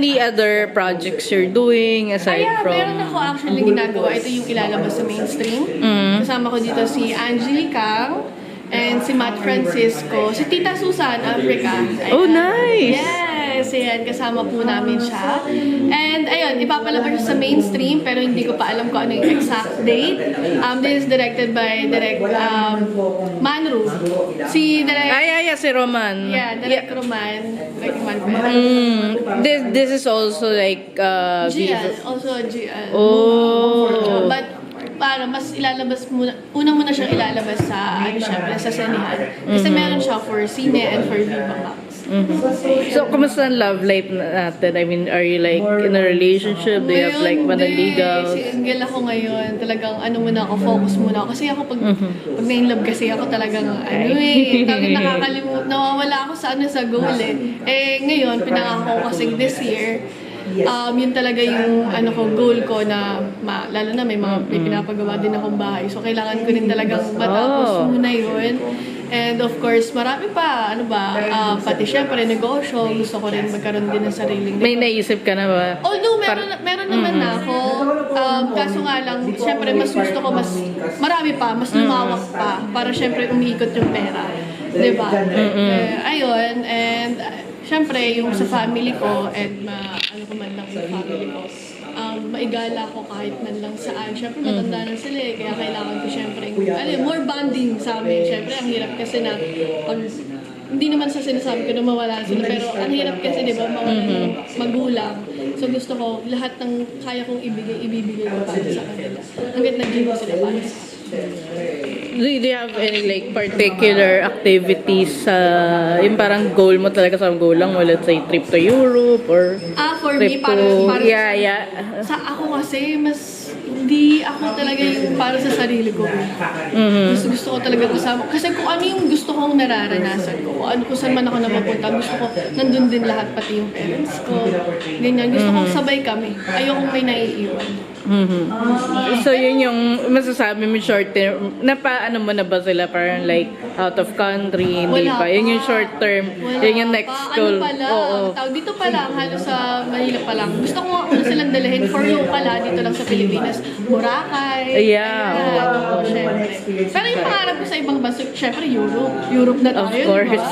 any other projects you're doing aside Kaya from... meron ako actually ginagawa. Ito yung ilalabas sa mainstream. Kasama ko dito si Angeli Kang and si Matt Francisco. Si Tita Susan, Africa. Ayan. Oh, nice! Yes! Ayan, kasama po namin siya. And ayun, ipapalabas siya sa mainstream pero hindi ko pa alam kung ano yung exact date. This is directed by Direk Manru. Si Direk... Si Roman. Yeah, Direk Roman. Direk Roman pa. This is also like... GL. Also GL. Oh! But para mas ilalabas muna, unang muna siyang ilalabas sa, syempre, sa Senihan. Kasi meron siya for Cine and for Viva Max. So, kumusta ang love life natin? I mean, are you like in a relationship? Do you have like manaligaw? Single ako ngayon. Talagang muna ako, focus muna ako. Kasi ako pag na-inlove kasi ako talagang nakakalimutan, nawawala ako sa sa goal ngayon, pinangako ko kasi this year, yun talaga yung goal ko na lalo na may pinapagawa din akong bahay. So kailangan ko rin talagang matapos muna yun. And of course, marami pa, pati syempre negosyo, gusto ko rin magkaroon din ng sariling May naisip ka na ba? Although meron naman na ako, kaso nga lang, syempre mas gusto ko marami pa, mas lumawak pa, para syempre umiikot yung pera. Diba? Ayun, and syempre yung sa family ko, and ko man lang sa family ko, maigala ko kahit man lang saan. Syempre matanda na sila kaya kailangan ko syempre, more bonding sa amin. Syempre, ang hirap kasi na, hindi naman sa sinasabi ko na mawala sila, pero ang hirap kasi, di ba, mawala ng magulang. So gusto ko, lahat ng kaya kong ibibigay ko para sa kanila. Hanggat nag-give sila para sa akin. Do you have any like particular activities yung parang goal mo talaga sa goal lang mo, let's say trip to Europe or for trip me, para yeah. Sa ako kasi, hindi ako talaga yung para sa sarili ko. Gusto ko talaga kasama. Kasi kung ano yung gusto kong nararanasan ko, kung saan man ako napapunta, gusto ko nandun din lahat, pati yung parents ko. Ganyan. Gusto kong sabay kami. Ayokong may naiiwan. So yun yung masasabi mo short term, napaano mo na ba sila parang like out of country, hindi pa? Yun yung short term, yun yung next goal. Dito pa lang, halos sa Manila pa lang. Gusto ko nga una silang dalahin for local dito lang sa Pilipinas. Boracay. Yeah. Syempre. Pero yung pangarap ko sa ibang bansa, syempre Europe. Europe na tayo. Of course.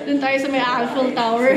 Doon tayo sa may Eiffel Tower.